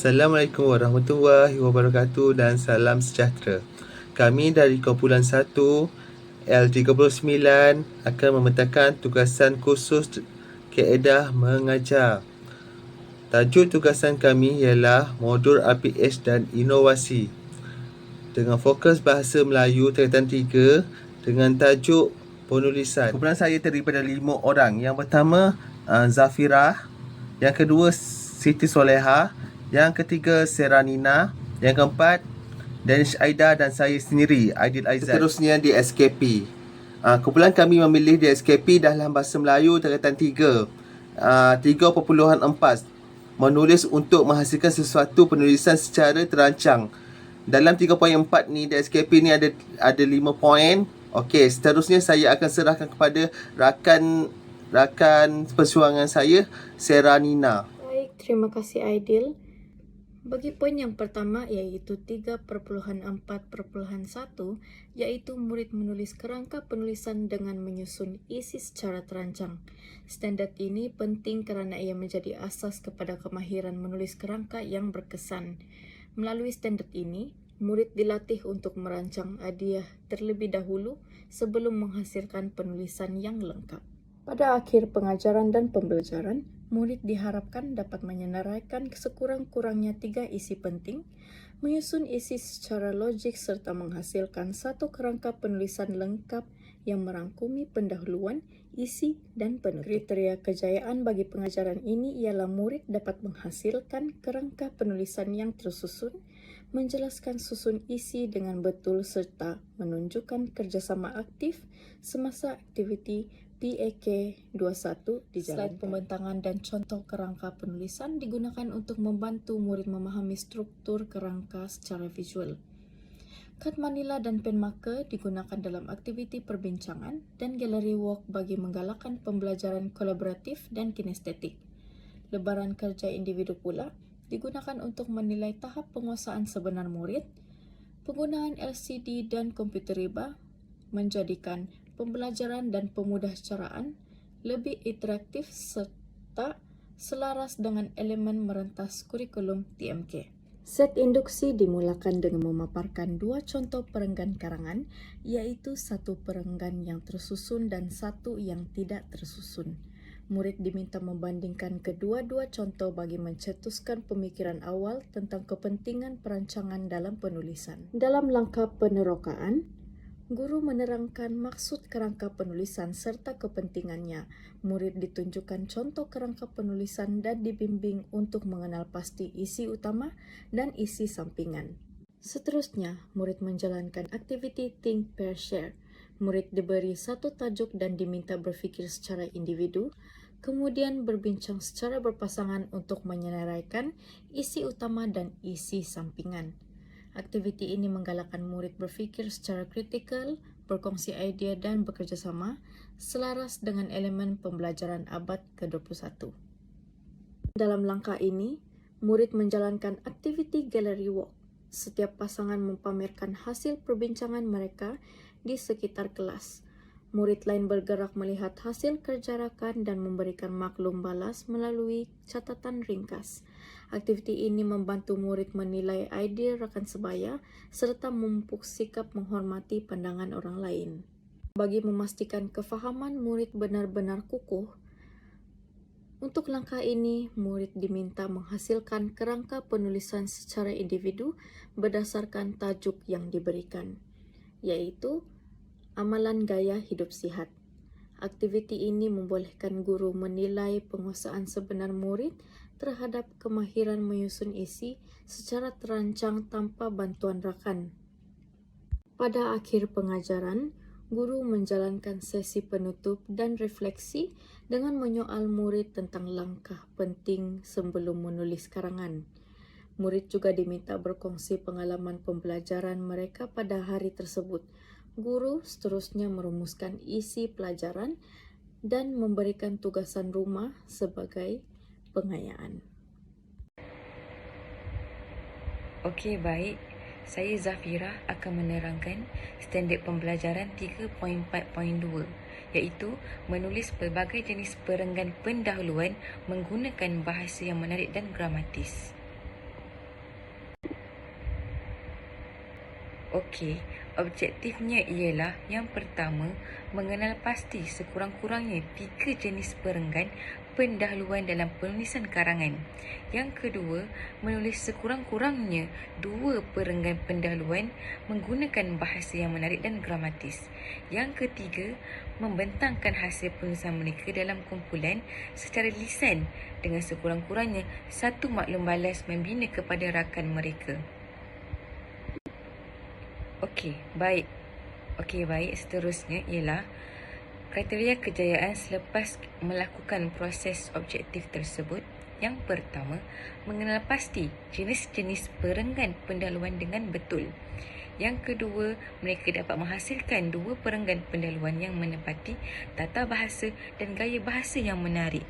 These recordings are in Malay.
Assalamualaikum warahmatullahi wabarakatuh dan salam sejahtera. Kami dari kumpulan 1 L39 akan membentangkan tugasan khusus kaedah mengajar. Tajuk tugasan kami ialah modul RPH dan inovasi dengan fokus bahasa Melayu tingkatan 3 dengan tajuk penulisan. Kumpulan saya terdiri daripada 5 orang. Yang pertama Zafirah, yang kedua Siti Soleha, yang ketiga Seranina, yang keempat Danish Aida dan saya sendiri Aidil Aizat. Seterusnya di SKP. Kumpulan kami memilih di SKP dalam bahasa Melayu tingkatan 3 3.4 menulis untuk menghasilkan sesuatu penulisan secara terancang. Dalam 3.4 ni di SKP ni ada 5 poin. Okey, seterusnya saya akan serahkan kepada rakan perjuangan saya, Seranina. Baik, terima kasih Aidil. Bagi poin yang pertama iaitu 3.4.1 iaitu murid menulis kerangka penulisan dengan menyusun isi secara terancang. Standard ini penting kerana ia menjadi asas kepada kemahiran menulis kerangka yang berkesan. Melalui standard ini, murid dilatih untuk merancang idea terlebih dahulu sebelum menghasilkan penulisan yang lengkap. Pada akhir pengajaran dan pembelajaran, murid diharapkan dapat menyenaraikan sekurang-kurangnya 3 isi penting, menyusun isi secara logik serta menghasilkan satu kerangka penulisan lengkap yang merangkumi pendahuluan, isi dan penutup. Kriteria kejayaan bagi pengajaran ini ialah murid dapat menghasilkan kerangka penulisan yang tersusun, menjelaskan susun isi dengan betul serta menunjukkan kerjasama aktif semasa aktiviti PAK 21 dijalankan. Slide pembentangan dan contoh kerangka penulisan digunakan untuk membantu murid memahami struktur kerangka secara visual. Kad manila dan pen marker digunakan dalam aktiviti perbincangan dan gallery walk bagi menggalakkan pembelajaran kolaboratif dan kinestetik. Lebaran kerja individu pula digunakan untuk menilai tahap penguasaan sebenar murid. Penggunaan LCD dan komputer riba menjadikan pembelajaran dan pemudahcaraan lebih interaktif serta selaras dengan elemen merentas kurikulum TMK. Set induksi dimulakan dengan memaparkan 2 contoh perenggan karangan, iaitu 1 perenggan yang tersusun dan 1 yang tidak tersusun. Murid diminta membandingkan kedua-dua contoh bagi mencetuskan pemikiran awal tentang kepentingan perancangan dalam penulisan. Dalam langkah penerokaan, guru menerangkan maksud kerangka penulisan serta kepentingannya. Murid ditunjukkan contoh kerangka penulisan dan dibimbing untuk mengenal pasti isi utama dan isi sampingan. Seterusnya, murid menjalankan aktiviti Think, Pair, Share. Murid diberi 1 tajuk dan diminta berfikir secara individu, kemudian berbincang secara berpasangan untuk menyenaraikan isi utama dan isi sampingan. Aktiviti ini menggalakkan murid berfikir secara kritikal, berkongsi idea dan bekerjasama selaras dengan elemen pembelajaran abad ke-21. Dalam langkah ini, murid menjalankan aktiviti gallery walk. Setiap pasangan mempamerkan hasil perbincangan mereka di sekitar kelas. Murid lain bergerak melihat hasil kerja rakan dan memberikan maklum balas melalui catatan ringkas. Aktiviti ini membantu murid menilai idea rakan sebaya serta memupuk sikap menghormati pandangan orang lain. Bagi memastikan kefahaman murid benar-benar kukuh, untuk langkah ini, murid diminta menghasilkan kerangka penulisan secara individu berdasarkan tajuk yang diberikan, iaitu Amalan Gaya Hidup Sihat. Aktiviti ini membolehkan guru menilai penguasaan sebenar murid terhadap kemahiran menyusun isi secara terancang tanpa bantuan rakan. Pada akhir pengajaran, guru menjalankan sesi penutup dan refleksi dengan menyoal murid tentang langkah penting sebelum menulis karangan. Murid juga diminta berkongsi pengalaman pembelajaran mereka pada hari tersebut. Guru seterusnya merumuskan isi pelajaran dan memberikan tugasan rumah sebagai pengayaan. Okey, baik. Saya Zafirah akan menerangkan standard pembelajaran 3.4.2 iaitu menulis pelbagai jenis perenggan pendahuluan menggunakan bahasa yang menarik dan gramatis. Okey, objektifnya ialah yang pertama, mengenal pasti sekurang-kurangnya 3 jenis perenggan pendahuluan dalam penulisan karangan. Yang kedua, menulis sekurang-kurangnya 2 perenggan pendahuluan menggunakan bahasa yang menarik dan gramatis. Yang ketiga, membentangkan hasil penulisan mereka dalam kumpulan secara lisan dengan sekurang-kurangnya 1 maklum balas membina kepada rakan mereka. Okey, baik. Seterusnya ialah kriteria kejayaan selepas melakukan proses objektif tersebut. Yang pertama, mengenal pasti jenis-jenis perenggan pendahuluan dengan betul. Yang kedua, mereka dapat menghasilkan 2 perenggan pendahuluan yang menepati tata bahasa dan gaya bahasa yang menarik.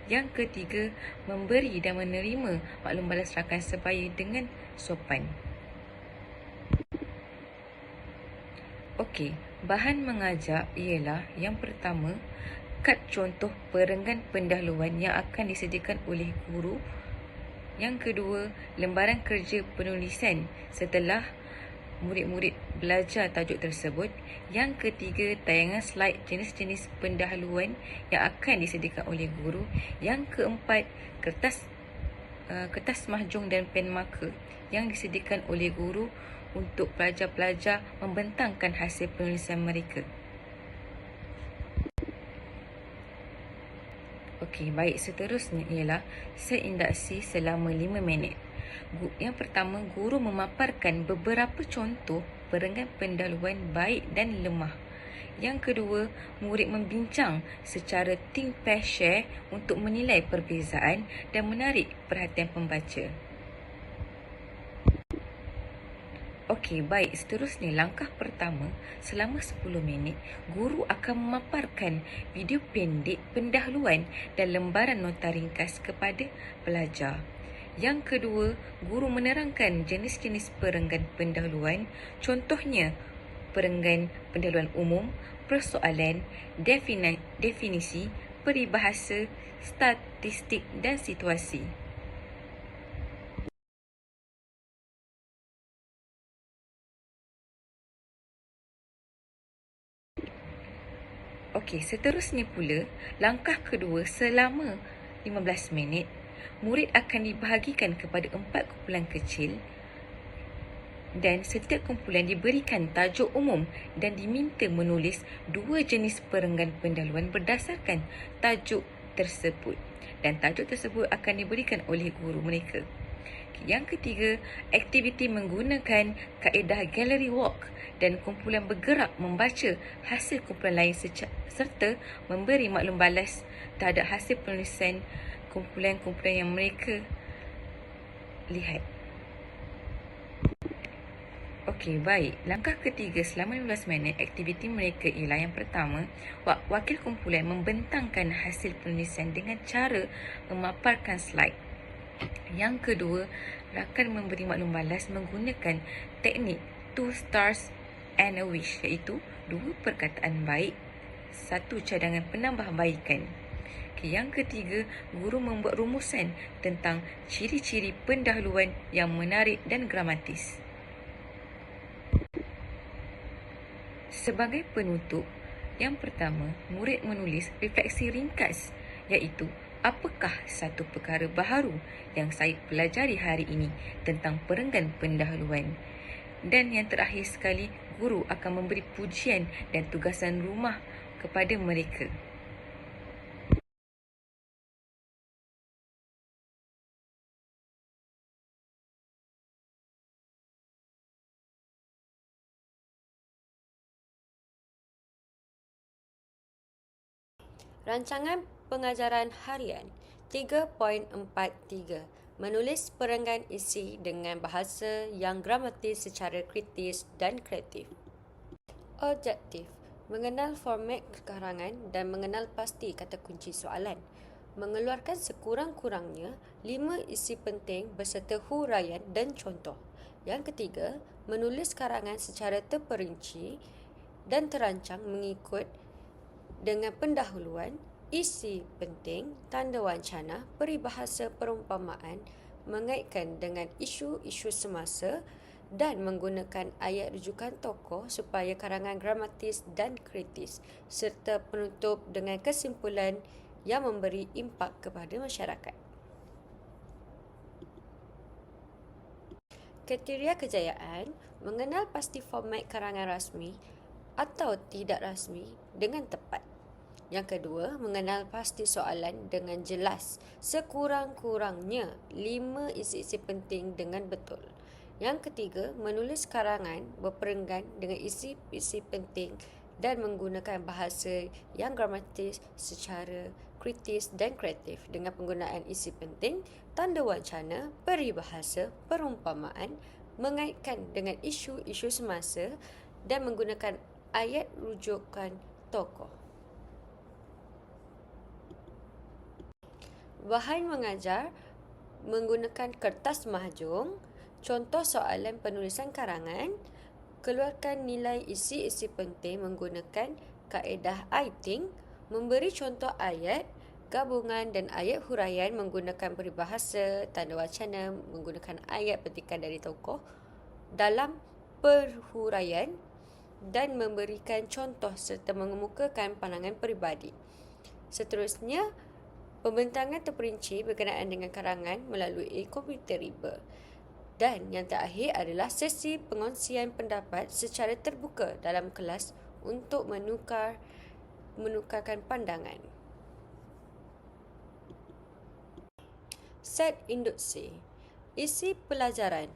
Yang ketiga, memberi dan menerima maklum balas rakan sebaya dengan sopan. Okey, bahan mengajar ialah yang pertama, kad contoh perenggan pendahuluan yang akan disediakan oleh guru. Yang kedua, lembaran kerja penulisan setelah murid-murid belajar tajuk tersebut. Yang ketiga, tayangan slide jenis-jenis pendahuluan yang akan disediakan oleh guru. Yang keempat, kertas mahjong dan pen marker yang disediakan oleh guru untuk pelajar-pelajar membentangkan hasil penulisan mereka. Okey, baik. Seterusnya ialah seindaksi selama 5 minit. Yang pertama, guru memaparkan beberapa contoh perenggan pendahuluan baik dan lemah. Yang kedua, murid membincang secara think pair share untuk menilai perbezaan dan menarik perhatian pembaca. Okey, baik. Seterusnya, langkah pertama, selama 10 minit, guru akan memaparkan video pendek pendahuluan dan lembaran nota ringkas kepada pelajar. Yang kedua, guru menerangkan jenis-jenis perenggan pendahuluan, contohnya perenggan pendahuluan umum, persoalan, definisi, peribahasa, statistik dan situasi. Okey, seterusnya pula, langkah kedua selama 15 minit, murid akan dibahagikan kepada 4 kumpulan kecil dan setiap kumpulan diberikan tajuk umum dan diminta menulis 2 jenis perenggan pendahuluan berdasarkan tajuk tersebut. Dan tajuk tersebut akan diberikan oleh guru mereka. Yang ketiga, aktiviti menggunakan kaedah gallery walk dan kumpulan bergerak membaca hasil kumpulan lain serta memberi maklum balas terhadap hasil penulisan kumpulan-kumpulan yang mereka lihat. Okey, baik. Langkah ketiga selama 15 minit, aktiviti mereka ialah yang pertama, wakil kumpulan membentangkan hasil penulisan dengan cara memaparkan slide. Yang kedua, rakan memberi maklum balas menggunakan teknik 2 stars and a wish, iaitu 2 perkataan baik, 1 cadangan penambahbaikan. Yang ketiga, guru membuat rumusan tentang ciri-ciri pendahuluan yang menarik dan gramatis. Sebagai penutup, yang pertama, murid menulis refleksi ringkas, iaitu apakah satu perkara baharu yang saya pelajari hari ini tentang perenggan pendahuluan. Dan yang terakhir sekali, guru akan memberi pujian dan tugasan rumah kepada mereka. Rancangan pengajaran harian 3.43. Menulis perenggan isi dengan bahasa yang gramatis secara kritis dan kreatif. Objektif: mengenal format karangan dan mengenal pasti kata kunci soalan. Mengeluarkan sekurang-kurangnya 5 isi penting berserta huraian dan contoh. Yang ketiga, menulis karangan secara terperinci dan terancang mengikut dengan pendahuluan, isi penting, tanda wancana, peribahasa perumpamaan, mengaitkan dengan isu-isu semasa dan menggunakan ayat rujukan tokoh supaya karangan gramatis dan kritis, serta penutup dengan kesimpulan yang memberi impak kepada masyarakat. Kriteria kejayaan: mengenal pasti format karangan rasmi atau tidak rasmi dengan tepat. Yang kedua, mengenal pasti soalan dengan jelas, sekurang-kurangnya 5 isi-isi penting dengan betul. Yang ketiga, menulis karangan berperenggan dengan isi-isi penting dan menggunakan bahasa yang gramatis secara kritis dan kreatif dengan penggunaan isi penting, tanda wancana, peribahasa, perumpamaan, mengaitkan dengan isu-isu semasa dan menggunakan ayat rujukan tokoh. Bahan mengajar menggunakan kertas mahjong, contoh soalan penulisan karangan, keluarkan nilai isi-isi penting menggunakan kaedah I-Think, memberi contoh ayat, gabungan dan ayat huraian menggunakan peribahasa, tanda wacana, menggunakan ayat petikan dari tokoh dalam perhuraian dan memberikan contoh serta mengemukakan pandangan peribadi. Seterusnya, pembentangan terperinci berkenaan dengan karangan melalui komputer riba. Dan yang terakhir adalah sesi pengongsian pendapat secara terbuka dalam kelas untuk menukarkan pandangan. Set induksi. Isi pelajaran: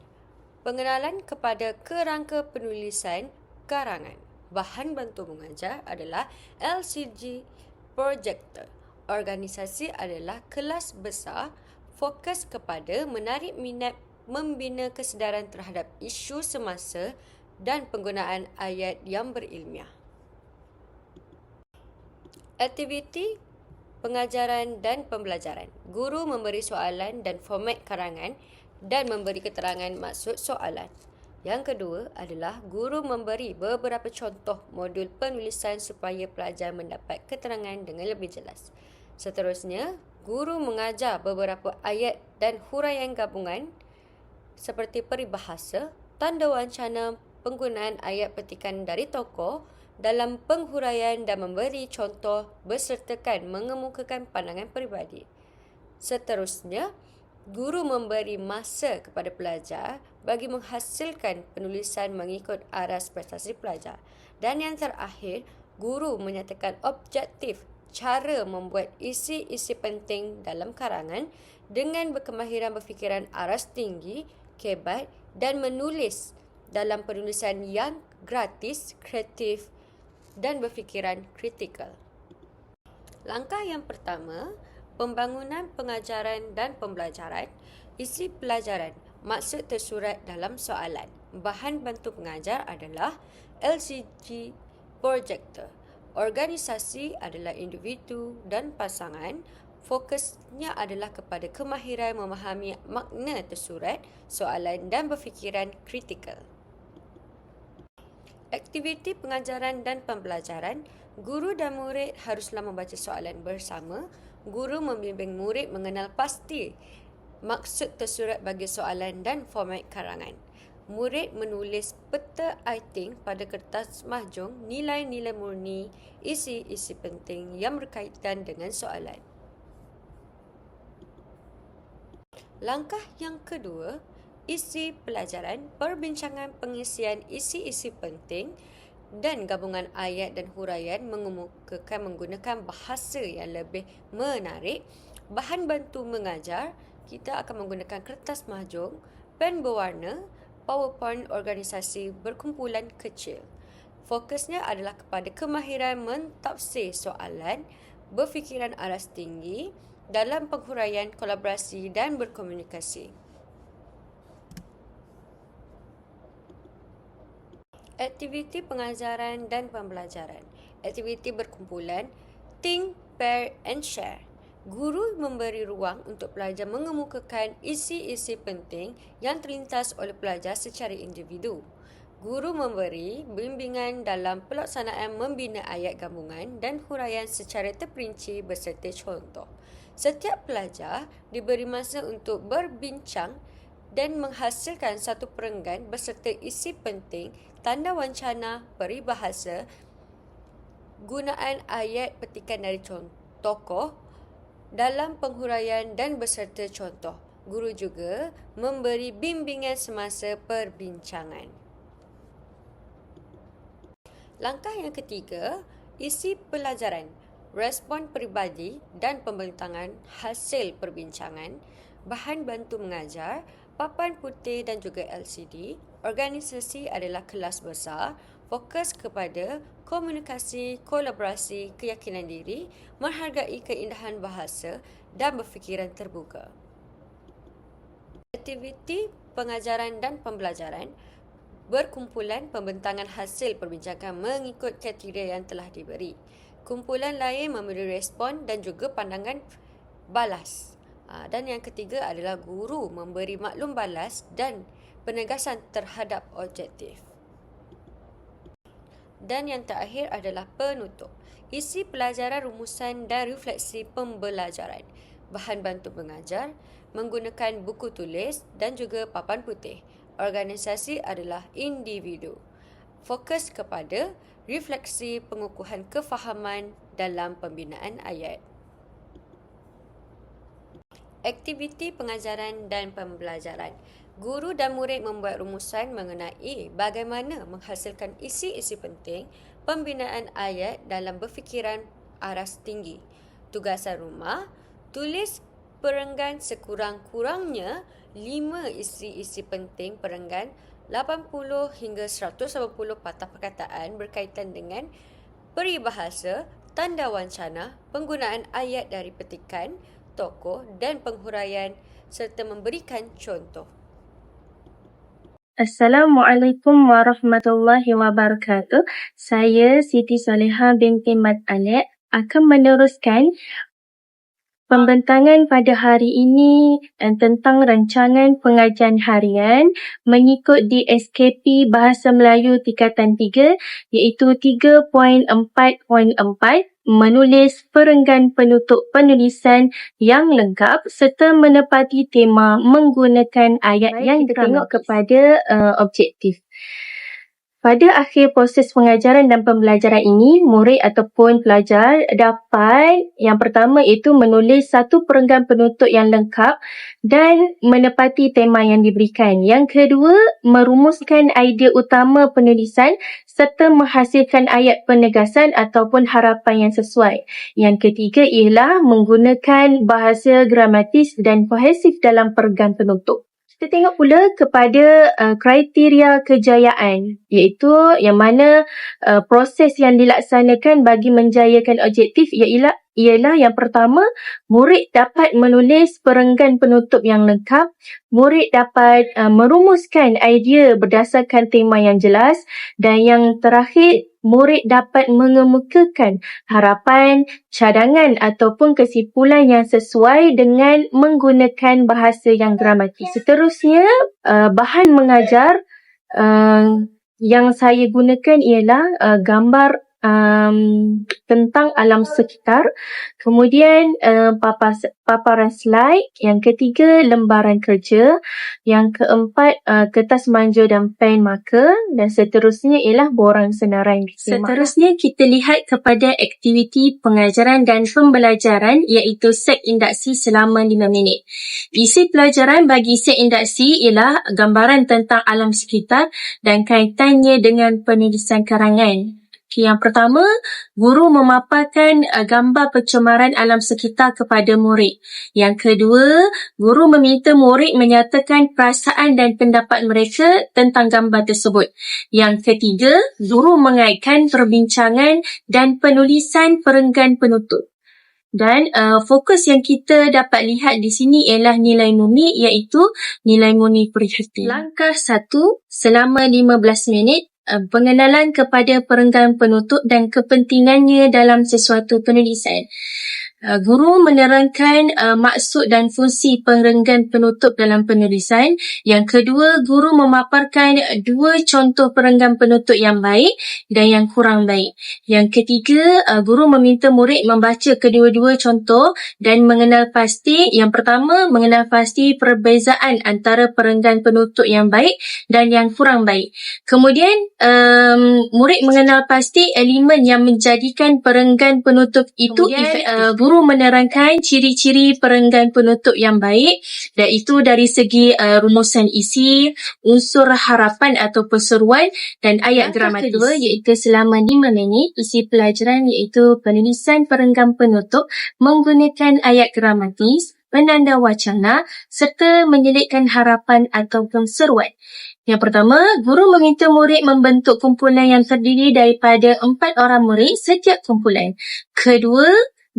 pengenalan kepada kerangka penulisan karangan. Bahan bantu mengajar adalah LCG Projector. Organisasi adalah kelas besar, fokus kepada menarik minat, membina kesedaran terhadap isu semasa dan penggunaan ayat yang berilmiah. Aktiviti pengajaran dan pembelajaran. Guru memberi soalan dan format karangan dan memberi keterangan maksud soalan. Yang kedua adalah guru memberi beberapa contoh modul penulisan supaya pelajar mendapat keterangan dengan lebih jelas. Seterusnya, guru mengajar beberapa ayat dan huraian gabungan seperti peribahasa, tanda wancana, penggunaan ayat petikan dari tokoh dalam penghuraian dan memberi contoh bersertakan mengemukakan pandangan peribadi. Seterusnya, guru memberi masa kepada pelajar bagi menghasilkan penulisan mengikut aras prestasi pelajar. Dan yang terakhir, guru menyatakan objektif cara membuat isi-isi penting dalam karangan dengan berkemahiran berfikiran aras tinggi, kebat dan menulis dalam penulisan yang gratis, kreatif dan berfikiran kritikal. Langkah yang pertama, pembangunan pengajaran dan pembelajaran. Isi pelajaran, maksud tersurat dalam soalan. Bahan bantu pengajar adalah LCG Projector. Organisasi adalah individu dan pasangan. Fokusnya adalah kepada kemahiran memahami makna tersurat, soalan dan berfikiran kritikal. Aktiviti pengajaran dan pembelajaran. Guru dan murid haruslah membaca soalan bersama. Guru membimbing murid mengenal pasti maksud tersurat bagi soalan dan format karangan. Murid menulis peta I-Think pada kertas mahjong, nilai-nilai murni, isi-isi penting yang berkaitan dengan soalan. Langkah yang kedua, isi pelajaran, perbincangan pengisian isi-isi penting dan gabungan ayat dan huraian mengemukakan menggunakan bahasa yang lebih menarik. Bahan bantu mengajar, kita akan menggunakan kertas mahjong, pen berwarna, PowerPoint organisasi berkumpulan kecil. Fokusnya adalah kepada kemahiran mentafsir soalan, berfikiran aras tinggi dalam penghuraian, kolaborasi dan berkomunikasi. Aktiviti pengajaran dan pembelajaran. Aktiviti berkumpulan, think, pair and share. Guru memberi ruang untuk pelajar mengemukakan isi-isi penting yang terlintas oleh pelajar secara individu. Guru memberi bimbingan dalam pelaksanaan membina ayat gabungan dan huraian secara terperinci beserta contoh. Setiap pelajar diberi masa untuk berbincang dan menghasilkan satu perenggan beserta isi penting, tanda wancana, peribahasa, gunaan ayat petikan dari tokoh dalam penghuraian dan beserta contoh. Guru juga memberi bimbingan semasa perbincangan. Langkah yang ketiga, isi pelajaran, respon peribadi dan pembentangan hasil perbincangan, bahan bantu mengajar, papan putih dan juga LCD. Organisasi adalah kelas besar, fokus kepada komunikasi, kolaborasi, keyakinan diri, menghargai keindahan bahasa dan berfikiran terbuka. Aktiviti pengajaran dan pembelajaran, berkumpulan pembentangan hasil perbincangan mengikut kriteria yang telah diberi. Kumpulan lain memberi respon dan juga pandangan balas. Dan yang ketiga adalah guru memberi maklum balas dan penegasan terhadap objektif. Dan yang terakhir adalah penutup. Isi pelajaran, rumusan dan refleksi pembelajaran. Bahan bantu mengajar, menggunakan buku tulis dan juga papan putih. Organisasi adalah individu. Fokus kepada refleksi pengukuhan kefahaman dalam pembinaan ayat. Aktiviti pengajaran dan pembelajaran. Guru dan murid membuat rumusan mengenai bagaimana menghasilkan isi-isi penting pembinaan ayat dalam berfikiran aras tinggi. Tugasan rumah, tulis perenggan sekurang-kurangnya 5 isi-isi penting perenggan, 80 hingga 180 patah perkataan berkaitan dengan peribahasa, tanda wancana, penggunaan ayat dari petikan, tokoh dan penghuraian serta memberikan contoh. Assalamualaikum warahmatullahi wabarakatuh. Saya Siti Soleha binti Mat Alek akan meneruskan pembentangan pada hari ini tentang rancangan pengajian harian mengikut di SKP Bahasa Melayu tingkatan 3 iaitu 3.4.4 menulis perenggan penutup penulisan yang lengkap serta menepati tema menggunakan ayat yang Kita tengok dramatis. kepada objektif. Pada akhir proses pengajaran dan pembelajaran ini, murid ataupun pelajar dapat yang pertama iaitu menulis satu perenggan penutup yang lengkap dan menepati tema yang diberikan. Yang kedua, merumuskan idea utama penulisan serta menghasilkan ayat penegasan ataupun harapan yang sesuai. Yang ketiga ialah menggunakan bahasa gramatis dan kohesif dalam perenggan penutup. Kita tengok pula kepada kriteria kejayaan, iaitu yang mana proses yang dilaksanakan bagi menjayakan objektif ialah yang pertama, murid dapat menulis perenggan penutup yang lengkap, murid dapat merumuskan idea berdasarkan tema yang jelas dan yang terakhir, murid dapat mengemukakan harapan, cadangan ataupun kesimpulan yang sesuai dengan menggunakan bahasa yang gramatis. Seterusnya, bahan mengajar yang saya gunakan ialah gambar tentang alam sekitar, kemudian paparan slide, yang ketiga lembaran kerja, yang keempat kertas manja dan pen marker dan seterusnya ialah borang senarai. Seterusnya kita lihat kepada aktiviti pengajaran dan pembelajaran iaitu set induksi selama 5 minit. Isi pelajaran bagi set induksi ialah gambaran tentang alam sekitar dan kaitannya dengan penulisan karangan. Yang pertama, guru memaparkan gambar pencemaran alam sekitar kepada murid. Yang kedua, guru meminta murid menyatakan perasaan dan pendapat mereka tentang gambar tersebut. Yang ketiga, guru mengaitkan perbincangan dan penulisan perenggan penutup. Dan fokus yang kita dapat lihat di sini ialah nilai murni iaitu nilai murni perhatian. Langkah 1, selama 15 minit, pengenalan kepada perenggan penutup dan kepentingannya dalam sesuatu penulisan. Guru menerangkan maksud dan fungsi perenggan penutup dalam penulisan. Yang kedua, guru memaparkan dua contoh perenggan penutup yang baik dan yang kurang baik. Yang ketiga, guru meminta murid membaca kedua-dua contoh dan mengenal pasti. Yang pertama, mengenal pasti perbezaan antara perenggan penutup yang baik dan yang kurang baik. Kemudian, murid mengenal pasti elemen yang menjadikan perenggan penutup itu efektif. Guru menerangkan ciri-ciri perenggan penutup yang baik, iaitu dari segi rumusan isi, unsur harapan atau perseruan dan ayat gramatis. Kedua, iaitu selama 5 minit, isi pelajaran iaitu penulisan perenggan penutup menggunakan ayat gramatis, penanda wacana serta menyelitkan harapan ataupun seruan. Yang pertama, guru meminta murid membentuk kumpulan yang terdiri daripada 4 orang murid setiap kumpulan. Kedua,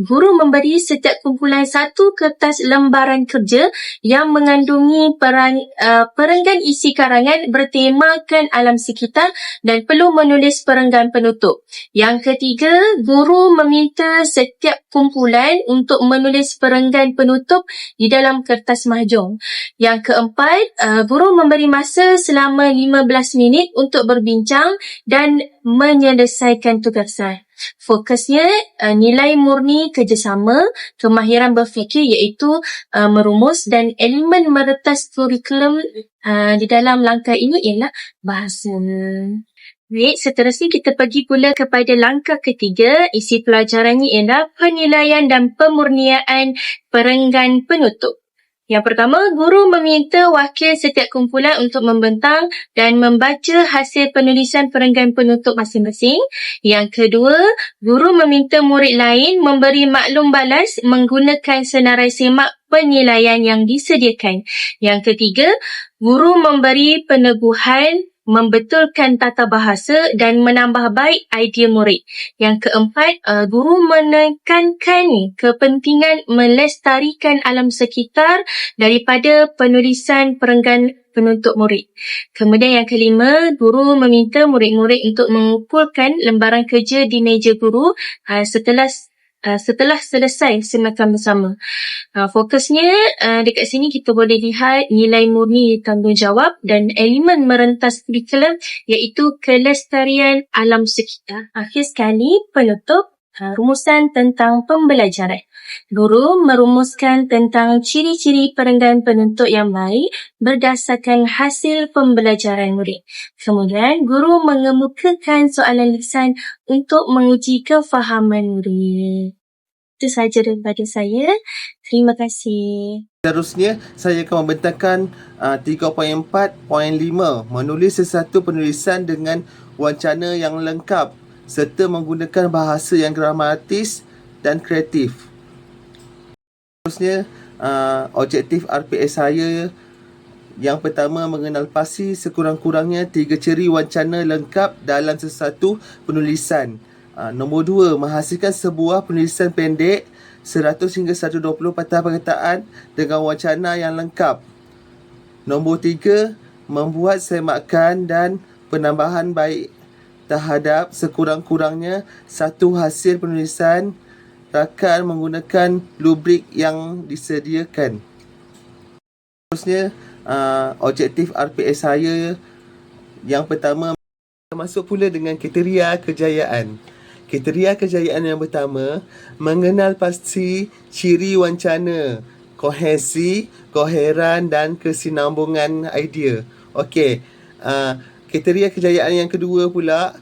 guru memberi setiap kumpulan satu kertas lembaran kerja yang mengandungi perenggan isi karangan bertemakan alam sekitar dan perlu menulis perenggan penutup. Yang ketiga, guru meminta setiap kumpulan untuk menulis perenggan penutup di dalam kertas mahjong. Yang keempat, guru memberi masa selama 15 minit untuk berbincang dan menyelesaikan tugasan. Fokusnya nilai murni kerjasama, kemahiran berfikir iaitu merumus dan elemen meretas kurikulum di dalam langkah ini ialah bahasa. Baik, seterusnya kita pergi pula kepada langkah ketiga. Isi pelajarannya ialah penilaian dan pemurniaan perenggan penutup. Yang pertama, guru meminta wakil setiap kumpulan untuk membentang dan membaca hasil penulisan perenggan penutup masing-masing. Yang kedua, guru meminta murid lain memberi maklum balas menggunakan senarai semak penilaian yang disediakan. Yang ketiga, guru memberi peneguhan, membetulkan tata bahasa dan menambah baik idea murid. Yang keempat, guru menekankan kepentingan melestarikan alam sekitar daripada penulisan perenggan penutup murid. Kemudian yang kelima, guru meminta murid-murid untuk mengumpulkan lembaran kerja di meja guru setelah selesai semakan bersama. Fokusnya dekat sini kita boleh lihat nilai murni tanggungjawab dan elemen merentas kurikulum iaitu kelestarian alam sekitar. Akhir sekali, penutup rumusan tentang pembelajaran. Guru merumuskan tentang ciri-ciri perenggan penutup yang baik berdasarkan hasil pembelajaran murid. Kemudian, guru mengemukakan soalan lisan untuk menguji kefahaman murid. Itu sahaja daripada saya. Terima kasih. Seterusnya, saya akan membentangkan 3.4.5 menulis sesuatu penulisan dengan wancana yang lengkap serta menggunakan bahasa yang gramatis dan kreatif. Seterusnya, objektif RPS saya yang pertama, mengenal pasti sekurang-kurangnya 3 ciri wancana lengkap dalam sesuatu penulisan. Nombor 2, menghasilkan sebuah penulisan pendek 100 hingga 120 patah perkataan dengan wacana yang lengkap. Nombor 3, membuat semakan dan penambahan baik terhadap sekurang-kurangnya satu hasil penulisan rakan menggunakan rubrik yang disediakan. Seterusnya, objektif RPS saya yang pertama, masuk pula dengan kriteria kejayaan. Kriteria kejayaan yang pertama, mengenal pasti ciri wancana, kohesi, koheran dan kesinambungan idea. Okey, kriteria kejayaan yang kedua pula,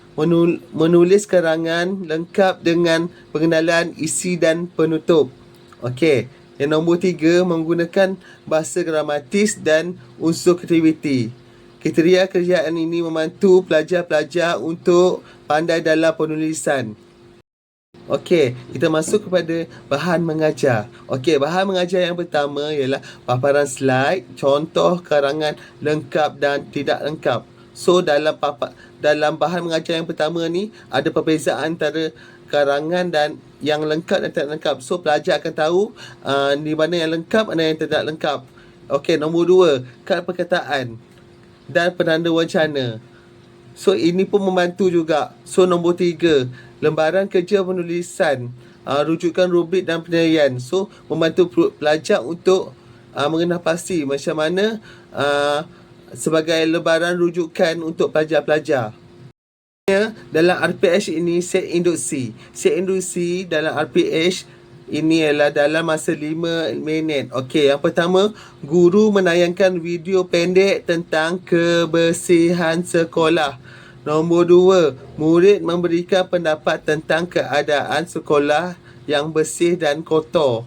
menulis karangan lengkap dengan pengenalan isi dan penutup. Okey, yang nombor 3, menggunakan bahasa gramatis dan unsur kreativiti. Kriteria kejayaan ini membantu pelajar-pelajar untuk pandai dalam penulisan. Okey, kita masuk kepada bahan mengajar. Okey, bahan mengajar yang pertama ialah paparan slide, contoh karangan lengkap dan tidak lengkap. So, dalam bahan mengajar yang pertama ni, ada perbezaan antara karangan dan yang lengkap dan tidak lengkap. So, pelajar akan tahu di mana yang lengkap, mana yang tidak lengkap. Okey, nombor 2, kad perkataan dan penanda wacana. So, ini pun membantu juga. So, nombor 3, lembaran kerja penulisan. rujukan rubrik dan penilaian. So, membantu pelajar untuk mengenal pasti macam mana sebagai lebaran rujukan untuk pelajar-pelajar. Dalam RPH ini, set induksi. Set induksi dalam RPH ini adalah dalam masa 5 minit. Okey, yang pertama, guru menayangkan video pendek tentang kebersihan sekolah. Nombor 2, murid memberikan pendapat tentang keadaan sekolah yang bersih dan kotor.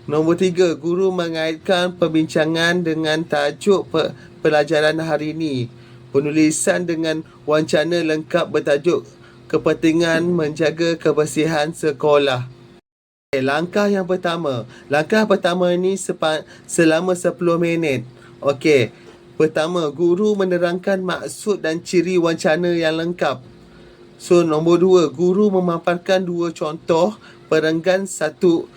Nombor 3, guru mengaitkan perbincangan dengan tajuk pelajaran hari ini. Penulisan dengan wancana lengkap bertajuk kepentingan menjaga kebersihan sekolah. Langkah yang pertama. Langkah pertama ini selama 10 minit. Okey. Pertama, guru menerangkan maksud dan ciri wancana yang lengkap. So, nombor 2, guru memaparkan 2 contoh perenggan, satu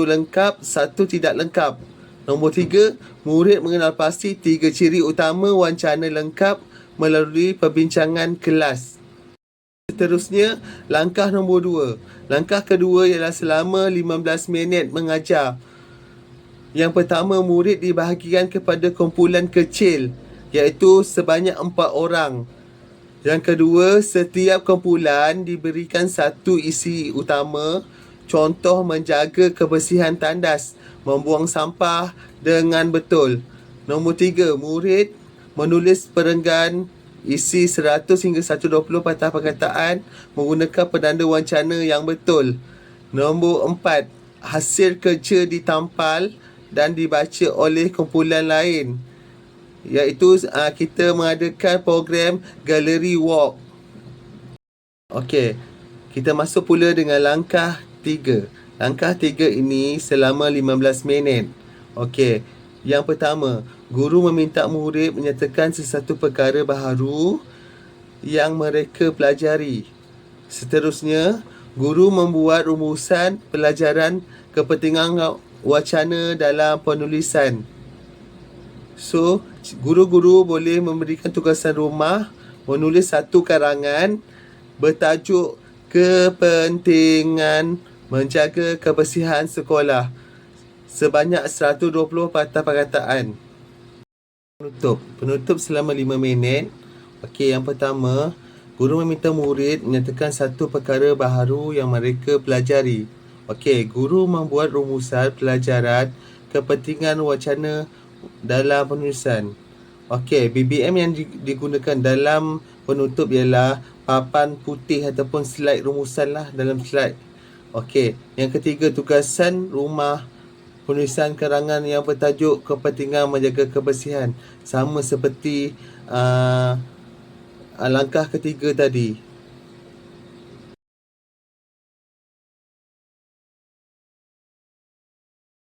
lengkap, satu tidak lengkap. Nombor 3, murid mengenal pasti 3 ciri utama wancana lengkap melalui perbincangan kelas. Seterusnya, langkah nombor 2. Langkah kedua ialah selama 15 minit mengajar. Yang pertama, murid dibahagikan kepada kumpulan kecil, iaitu sebanyak 4 orang. Yang kedua, setiap kumpulan diberikan satu isi utama, contoh menjaga kebersihan tandas, membuang sampah dengan betul. Nombor 3, murid menulis perenggan isi 100 hingga 120 patah perkataan menggunakan penanda wancana yang betul. Nombor 4, hasil kerja ditampal dan dibaca oleh kumpulan lain, iaitu kita mengadakan program Gallery Walk. Okey, kita masuk pula dengan langkah 3. Langkah 3 ini selama 15 minit. Okey, yang pertama, guru meminta murid menyatakan sesuatu perkara baharu yang mereka pelajari. Seterusnya, guru membuat rumusan pelajaran kepentingan wacana dalam penulisan. So, guru-guru boleh memberikan tugasan rumah menulis satu karangan bertajuk kepentingan menjaga kebersihan sekolah sebanyak 120 patah perkataan. Penutup selama 5 minit. Okey, yang pertama, guru meminta murid menyatakan satu perkara baharu yang mereka pelajari. Okey, guru membuat rumusan pelajaran kepentingan wacana dalam penulisan. Okey, BBM yang digunakan dalam penutup ialah papan putih ataupun slide rumusan lah dalam slide. Okey, yang ketiga, tugasan rumah penulisan karangan yang bertajuk kepentingan menjaga kebersihan. Sama seperti langkah ketiga tadi.